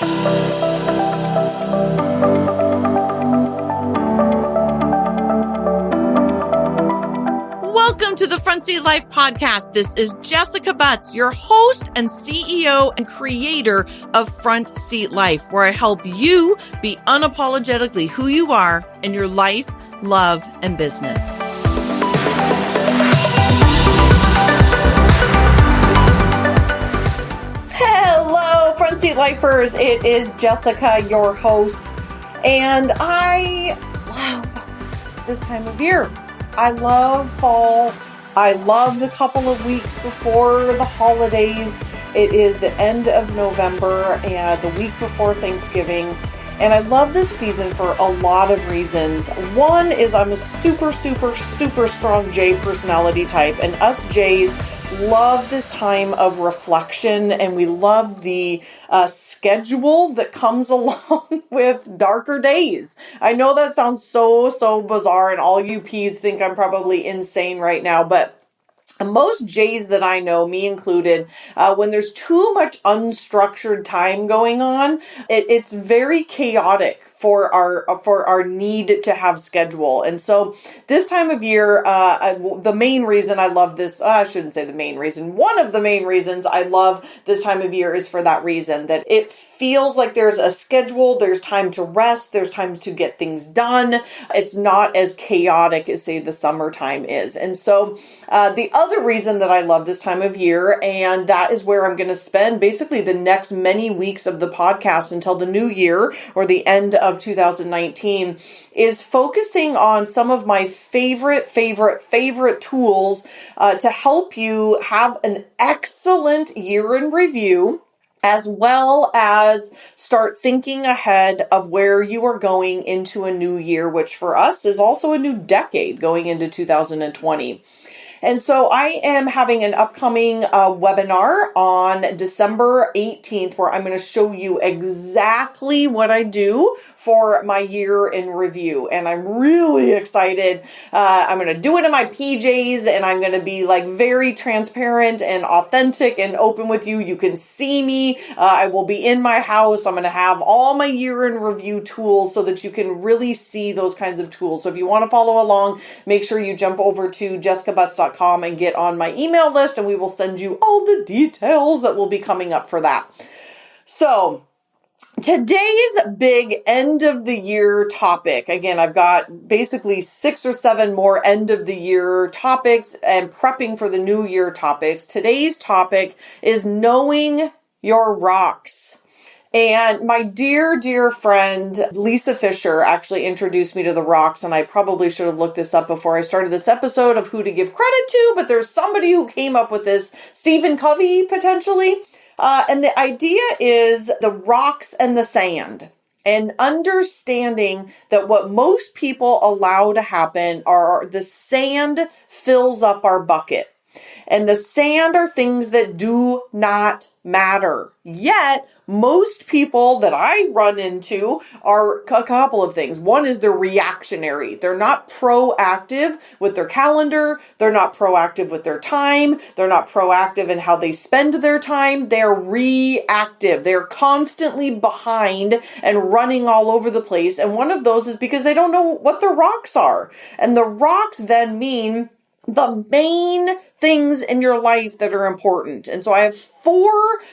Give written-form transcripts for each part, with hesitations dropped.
Welcome to the Front Seat Life podcast. This is Jessica Butts, your host and CEO and creator of Front Seat Life, where I help you be unapologetically who you are in your life, love, and business. Hello, Front Seat Lifers. It is Jessica, your host, and I love this time of year. I love fall. I love the couple of weeks before the holidays. It is the end of November and the week before Thanksgiving. And I love this season for a lot of reasons. One is I'm a super strong J personality type, and us Js love this time of reflection, and we love the schedule that comes along with darker days. I know that sounds so bizarre, and all you Ps think I'm probably insane right now, but most J's that I know, me included, when there's too much unstructured time going on, it's very chaotic for our need to have schedule. And so this time of year, the main reason I love this, I shouldn't say the main reason, one of the main reasons I love this time of year is for that reason, that it feels like there's a schedule, there's time to rest, there's time to get things done. It's not as chaotic as, say, the summertime is. And so the other reason that I love this time of year, and that is where I'm going to spend basically the next many weeks of the podcast until the new year or the end of 2019, is focusing on some of my favorite tools to help you have an excellent year in review, as well as start thinking ahead of where you are going into a new year, which for us is also a new decade going into 2020. And so I am having an upcoming webinar on December 18th, where I'm going to show you exactly what I do for my year in review. And I'm really excited. I'm going to do it in my PJs, and I'm going to be like very transparent and authentic and open with you. You can see me. I will be in my house. I'm going to have all my year in review tools so that you can really see those kinds of tools. So if you want to follow along, make sure you jump over to jessicabutts.com and get on my email list, and we will send you all the details that will be coming up for that. So today's big end of the year topic, again, I've got basically 6 or 7 more end of the year topics and prepping for the new year topics. Today's topic is knowing your rocks. And my dear friend, Lisa Fisher, actually introduced me to the rocks, and I probably should have looked this up before I started this episode of who to give credit to, but there's somebody who came up with this, Stephen Covey, potentially. And the idea is the rocks and the sand, and understanding that what most people allow to happen are the sand fills up our bucket. And the sand are things that do not matter. Yet, most people that I run into are a couple of things. One is they're reactionary. They're not proactive with their calendar. They're not proactive with their time. They're not proactive in how they spend their time. They're reactive. They're constantly behind and running all over the place. And one of those is because they don't know what the rocks are. And the rocks then mean the main things in your life that are important. And so I have 4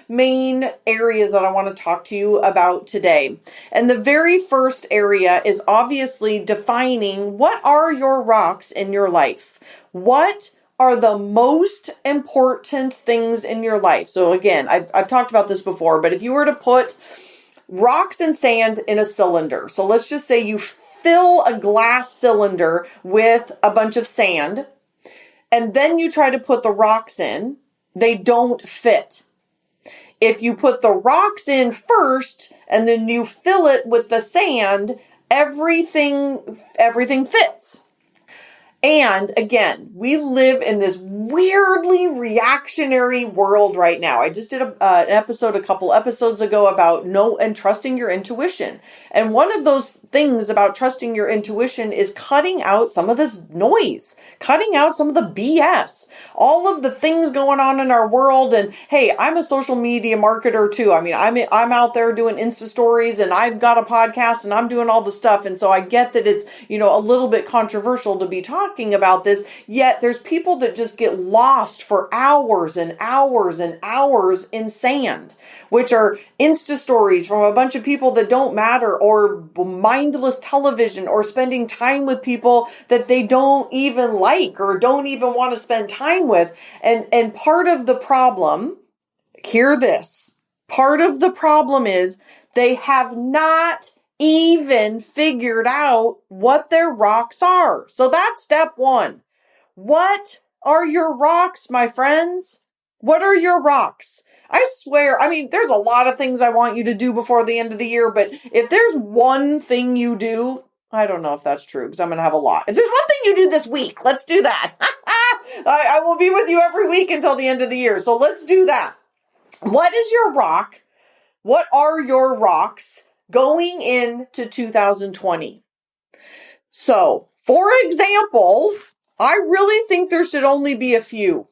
main areas that I want to talk to you about today. And the very first area is obviously defining what are your rocks in your life. What are the most important things in your life? So again, I've talked about this before, but if you were to put rocks and sand in a cylinder, so let's just say you fill a glass cylinder with a bunch of sand, and then you try to put the rocks in, they don't fit. If you put the rocks in first and then you fill it with the sand, everything fits. And again, we live in this weirdly reactionary world right now. I just did an episode a couple episodes ago about trusting your intuition. And one of those things about trusting your intuition is cutting out some of this noise, cutting out some of the BS, all of the things going on in our world. And hey, I'm a social media marketer too. I mean, I'm out there doing Insta stories, and I've got a podcast, and I'm doing all the stuff. And so I get that it's, a little bit controversial to be talking about this, yet there's people that just get lost for hours and hours and hours in sand, which are Insta stories from a bunch of people that don't matter, or mindless television, or spending time with people that they don't even like or don't even want to spend time with. And part of the problem, hear this, part of the problem is they have not even figured out what their rocks are. So that's step one. What are your rocks, my friends? What are your rocks? I swear, there's a lot of things I want you to do before the end of the year, but if there's one thing you do, I don't know if that's true because I'm going to have a lot. If there's one thing you do this week, let's do that. I will be with you every week until the end of the year. So let's do that. What is your rock? What are your rocks going into 2020? So, for example, I really think there should only be a few.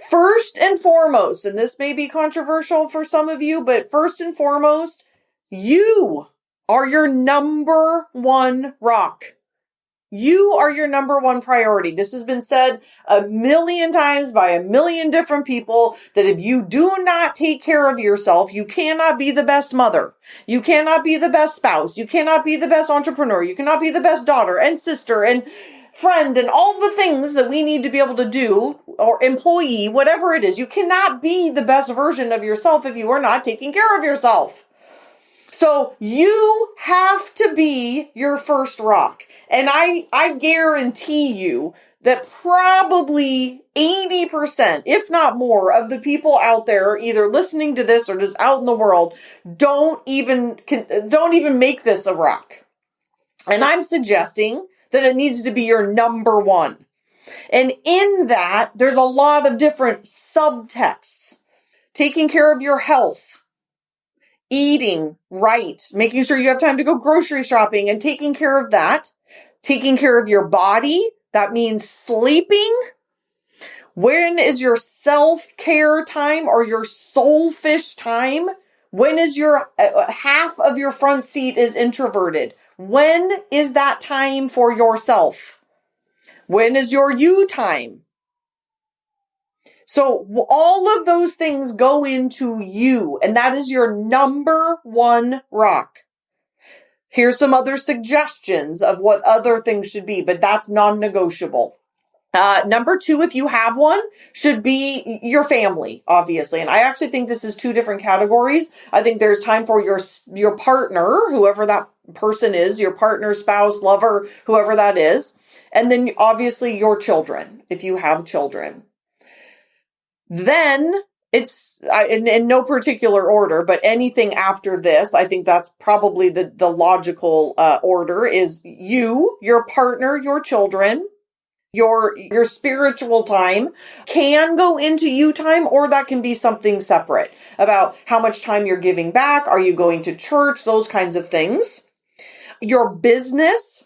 First and foremost, and this may be controversial for some of you, but first and foremost, you are your number one rock. You are your number one priority. This has been said a million times by a million different people that if you do not take care of yourself, you cannot be the best mother. You cannot be the best spouse. You cannot be the best entrepreneur. You cannot be the best daughter and sister and friend and all the things that we need to be able to do, or employee, whatever it is. You cannot be the best version of yourself if you are not taking care of yourself. So you have to be your first rock. And I guarantee you that probably 80%, if not more, of the people out there either listening to this or just out in the world don't even make this a rock. And I'm suggesting that it needs to be your number one. And in that, there's a lot of different subtexts. Taking care of your health. Eating right, making sure you have time to go grocery shopping and taking care of that. Taking care of your body, that means sleeping. When is your self-care time or your soulfish time? When is your half of your front seat is introverted? When is that time for yourself? When is your you time? So all of those things go into you, and that is your number one rock. Here's some other suggestions of what other things should be, but that's non-negotiable. Number two, if you have one, should be your family, obviously. And I actually think this is two different categories. I think there's time for your partner, whoever that person is, your partner, spouse, lover, whoever that is. And then obviously your children, if you have children. Then it's in no particular order, but anything after this, I think that's probably the logical order is you, your partner, your children, your spiritual time can go into you time, or that can be something separate about how much time you're giving back. Are you going to church? Those kinds of things. Your business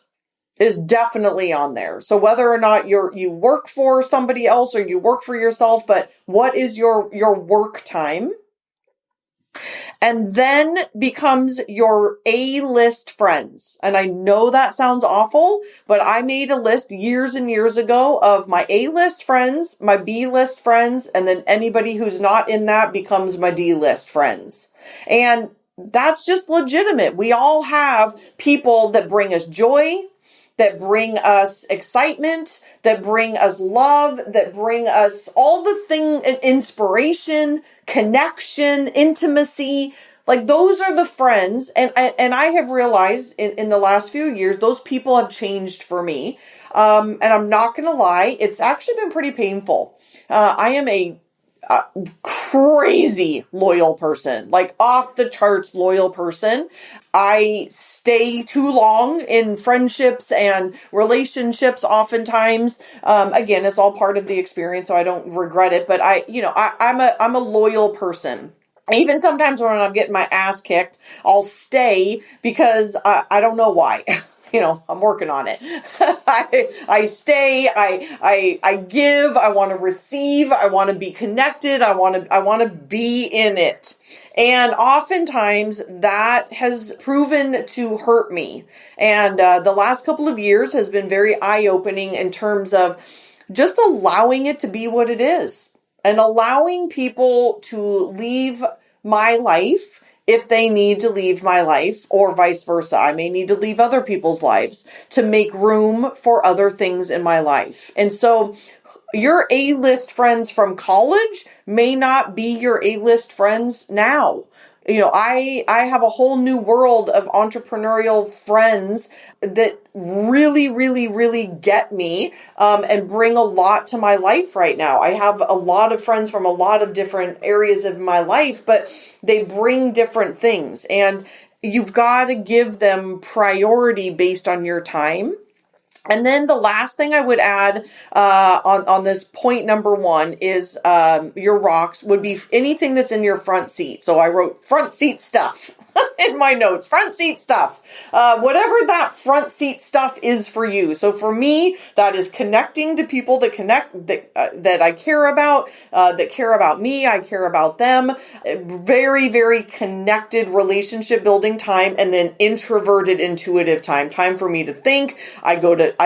is definitely on there. So whether or not you work for somebody else or you work for yourself, but what is your work time? And then becomes your A-list friends. And I know that sounds awful, but I made a list years and years ago of my A-list friends, my B-list friends, and then anybody who's not in that becomes my D-list friends. And that's just legitimate. We all have people that bring us joy, that bring us excitement, that bring us love, that bring us all the inspiration, connection, intimacy. Like those are the friends. And I have realized in the last few years, those people have changed for me. And I'm not going to lie, it's actually been pretty painful. I am a crazy loyal person, like off the charts loyal person. I stay too long in friendships and relationships oftentimes. Again, it's all part of the experience, so I don't regret it, but I'm a loyal person. Even sometimes when I'm getting my ass kicked, I'll stay because I don't know why. I'm working on it. I stay, I give, I want to receive, I want to be connected, I want to be in it. And oftentimes that has proven to hurt me. And the last couple of years has been very eye-opening in terms of just allowing it to be what it is and allowing people to leave my life if they need to leave my life, or vice versa. I may need to leave other people's lives to make room for other things in my life. And so your A-list friends from college may not be your A-list friends now. I have a whole new world of entrepreneurial friends that really, really, really get me and bring a lot to my life right now. I have a lot of friends from a lot of different areas of my life, but they bring different things. And you've got to give them priority based on your time. And then the last thing I would add on this point number 1 is your rocks would be anything that's in your front seat. So I wrote front seat stuff in my notes, front seat stuff, whatever that front seat stuff is for you. So for me, that is connecting to people that I care about, that care about me. I care about them. Very, very connected relationship building time, and then introverted intuitive time for me to think. I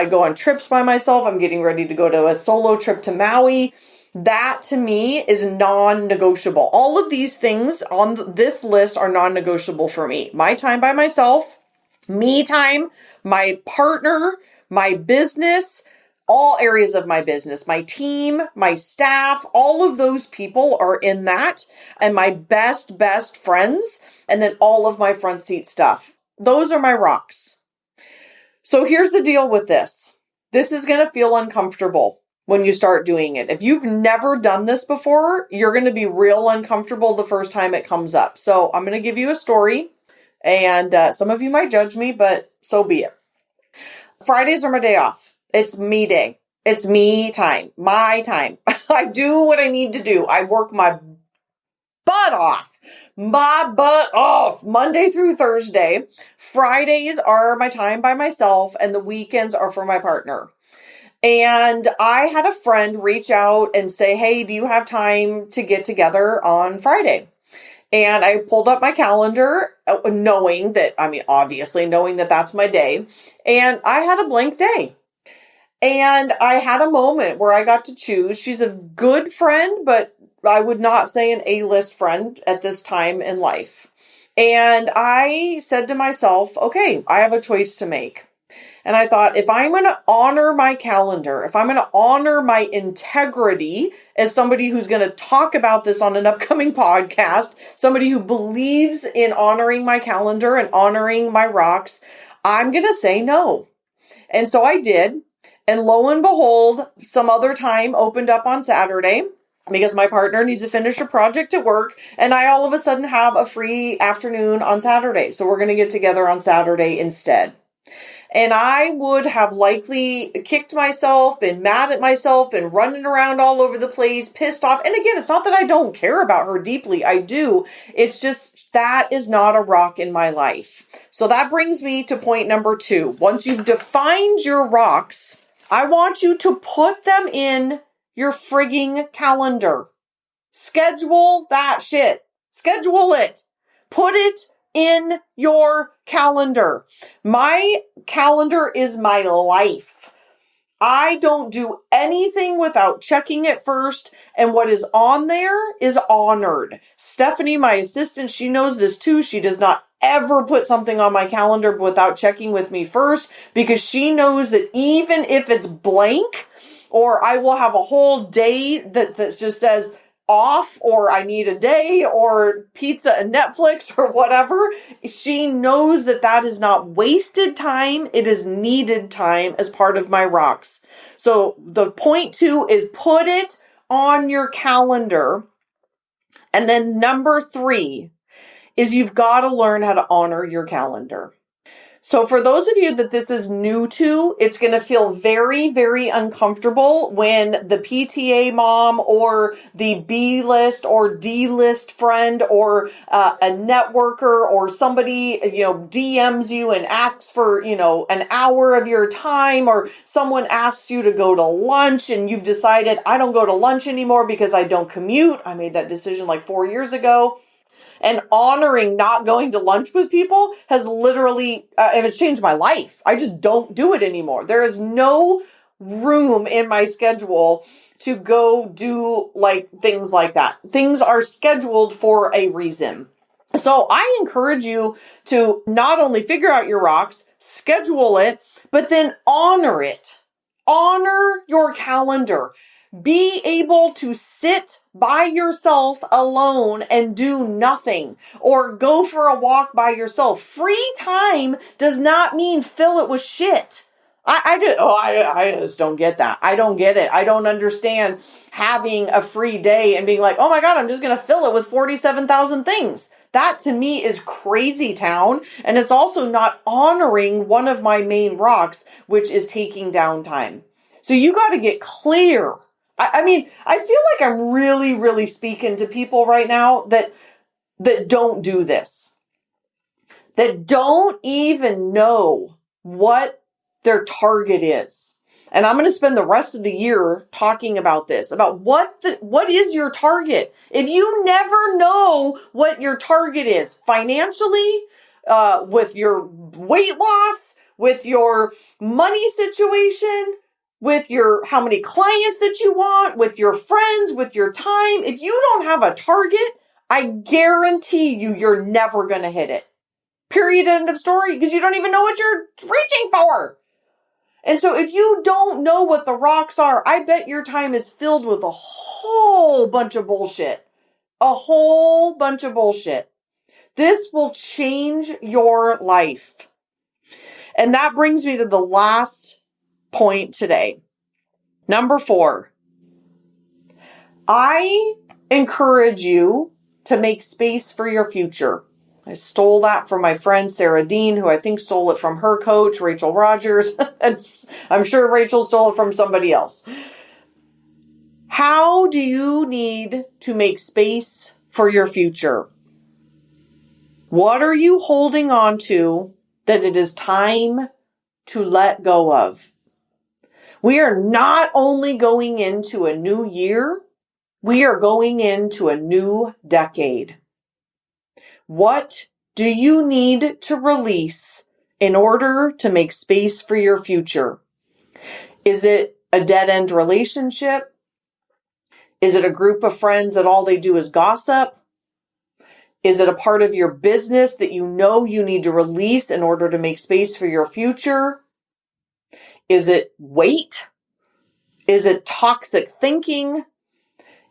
go on trips by myself. I'm getting ready to go to a solo trip to Maui. That to me is non-negotiable. All of these things on this list are non-negotiable for me. My time by myself, me time, my partner, my business, all areas of my business, my team, my staff, all of those people are in that, and my best friends, and then all of my front seat stuff. Those are my rocks. So here's the deal with this. This is going to feel uncomfortable when you start doing it. If you've never done this before, you're going to be real uncomfortable the first time it comes up. So I'm going to give you a story, and some of you might judge me, but so be it. Fridays are my day off. It's me day. It's me time, my time. I do what I need to do. I work my butt off Monday through Thursday. Fridays are my time by myself, and the weekends are for my partner. And I had a friend reach out and say, hey, do you have time to get together on Friday? And I pulled up my calendar, knowing that that's my day. And I had a blank day. And I had a moment where I got to choose. She's a good friend, but I would not say an A-list friend at this time in life. And I said to myself, okay, I have a choice to make. And I thought, if I'm going to honor my calendar, if I'm going to honor my integrity as somebody who's going to talk about this on an upcoming podcast, somebody who believes in honoring my calendar and honoring my rocks, I'm going to say no. And so I did. And lo and behold, some other time opened up on Saturday because my partner needs to finish a project at work. And I all of a sudden have a free afternoon on Saturday. So we're going to get together on Saturday instead. And I would have likely kicked myself, been mad at myself, been running around all over the place, pissed off. And again, it's not that I don't care about her deeply. I do. It's just that is not a rock in my life. So that brings me to point number 2. Once you've defined your rocks, I want you to put them in your frigging calendar. Schedule that shit. Schedule it. Put it in your calendar. My calendar is my life. I don't do anything without checking it first, and what is on there is honored. Stephanie, my assistant, she knows this too. She does not ever put something on my calendar without checking with me first, because she knows that even if it's blank, or I will have a whole day that just says off, or I need a day, or pizza and Netflix, or whatever, she knows that that is not wasted time. It is needed time as part of my rocks. So the point 2 is put it on your calendar. And then number 3 is you've got to learn how to honor your calendar. So for those of you that this is new to, it's going to feel very, very uncomfortable when the PTA mom or the B list or D list friend or a networker or somebody, DMs you and asks for, an hour of your time, or someone asks you to go to lunch and you've decided, I don't go to lunch anymore because I don't commute. I made that decision like 4 years ago. And honoring not going to lunch with people has literally, and it's changed my life. I just don't do it anymore. There is no room in my schedule to go do things like that. Things are scheduled for a reason. So I encourage you to not only figure out your rocks, schedule it, but then honor it. Honor your calendar. Be able to sit by yourself alone and do nothing, or go for a walk by yourself. Free time does not mean fill it with shit. I just don't get that. I don't get it. I don't understand having a free day and being like, oh my God, I'm just going to fill it with 47,000 things. That to me is crazy town. And it's also not honoring one of my main rocks, which is taking downtime. So you got to get clear. I mean, I feel like I'm really, really speaking to people right now that don't do this, that don't even know what their target is. And I'm going to spend the rest of the year talking about this, about what is your target. If you never know what your target is financially, with your weight loss, with your money situation, with your how many clients that you want, with your friends, with your time. If you don't have a target, I guarantee you're never going to hit it. Period, end of story, because you don't even know what you're reaching for. And so if you don't know what the rocks are, I bet your time is filled with a whole bunch of bullshit. A whole bunch of bullshit. This will change your life. And that brings me to the last point today. Number 4, I encourage you to make space for your future. I stole that from my friend Sarah Dean, who I think stole it from her coach, Rachel Rogers. I'm sure Rachel stole it from somebody else. How do you need to make space for your future? What are you holding on to that it is time to let go of? We are not only going into a new year, we are going into a new decade. What do you need to release in order to make space for your future? Is it a dead-end relationship? Is it a group of friends that all they do is gossip? Is it a part of your business that you know you need to release in order to make space for your future? Is it weight? Is it toxic thinking?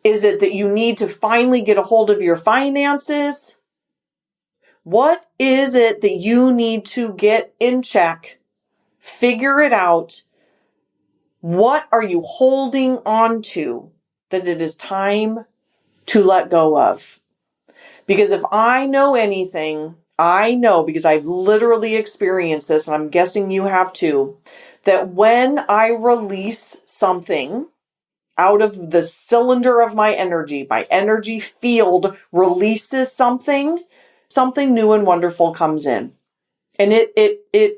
Is it that you need to finally get a hold of your finances? What is it that you need to get in check? Figure it out. What are you holding on to that it is time to let go of? Because if I know anything, I know, because I've literally experienced this, and I'm guessing you have too, that when I release something out of the cylinder of my energy field releases something new and wonderful comes in. And it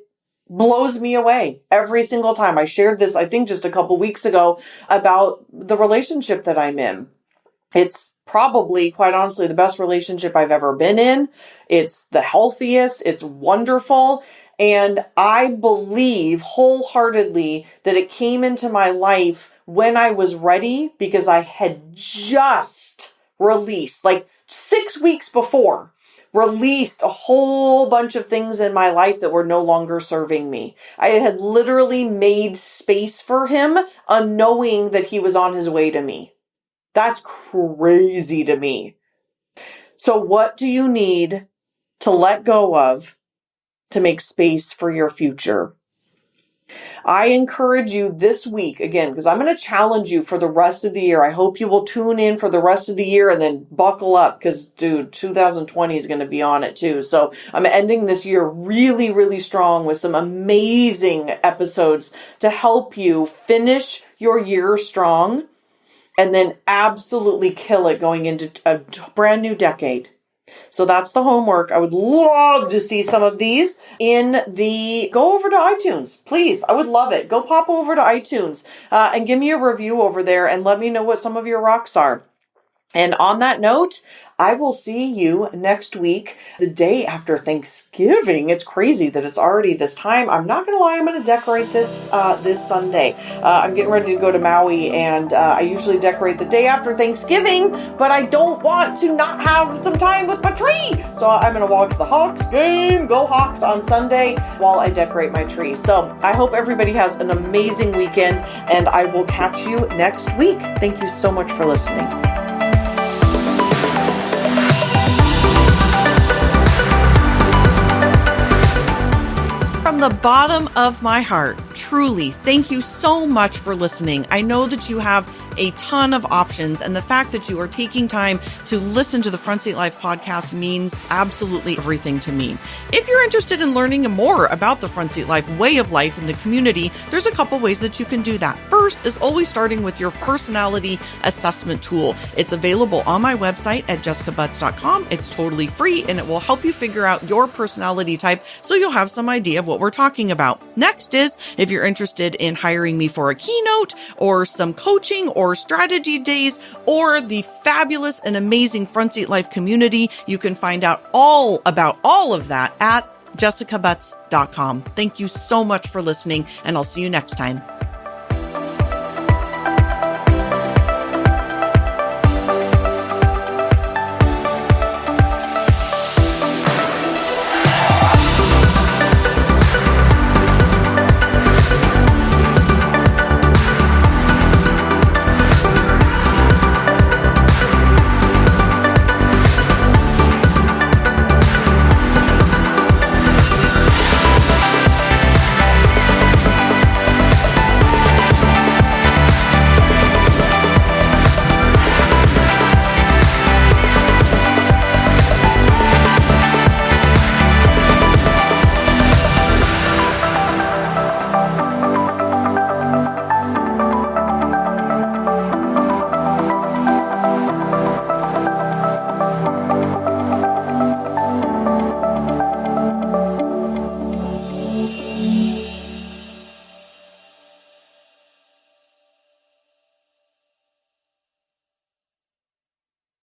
blows me away every single time. I shared this, I think, just a couple weeks ago about the relationship that I'm in. It's probably, quite honestly, the best relationship I've ever been in. It's the healthiest. It's wonderful. And I believe wholeheartedly that it came into my life when I was ready, because I had just released, like 6 weeks before, released a whole bunch of things in my life that were no longer serving me. I had literally made space for him, unknowing that he was on his way to me. That's crazy to me. So what do you need to let go of to make space for your future? I encourage you this week, again, because I'm going to challenge you for the rest of the year. I hope you will tune in for the rest of the year and then buckle up because, dude, 2020 is going to be on it too. So I'm ending this year really, really strong with some amazing episodes to help you finish your year strong and then absolutely kill it going into a brand new decade. So that's the homework. I would love to see some of these go over to iTunes. Please. I would love it. Go pop over to iTunes and give me a review over there and let me know what some of your rocks are. And on that note, I will see you next week, the day after Thanksgiving. It's crazy that it's already this time. I'm not going to lie. I'm going to decorate this Sunday. I'm getting ready to go to Maui, and I usually decorate the day after Thanksgiving, but I don't want to not have some time with my tree. So I'm going to watch the Hawks game, go Hawks, on Sunday while I decorate my tree. So I hope everybody has an amazing weekend, and I will catch you next week. Thank you so much for listening. From the bottom of my heart, truly, thank you so much for listening. I know that you have a ton of options, and the fact that you are taking time to listen to the Front Seat Life podcast means absolutely everything to me. If you're interested in learning more about the Front Seat Life way of life in the community, there's a couple ways that you can do that. First is always starting with your personality assessment tool. It's available on my website at jessicabutts.com. It's totally free, and it will help you figure out your personality type so you'll have some idea of what we're talking about. Next is, if you're interested in hiring me for a keynote or some coaching or strategy days or the fabulous and amazing Front Seat Life community, you can find out all about all of that at jessicabutts.com. Thank you so much for listening, and I'll see you next time.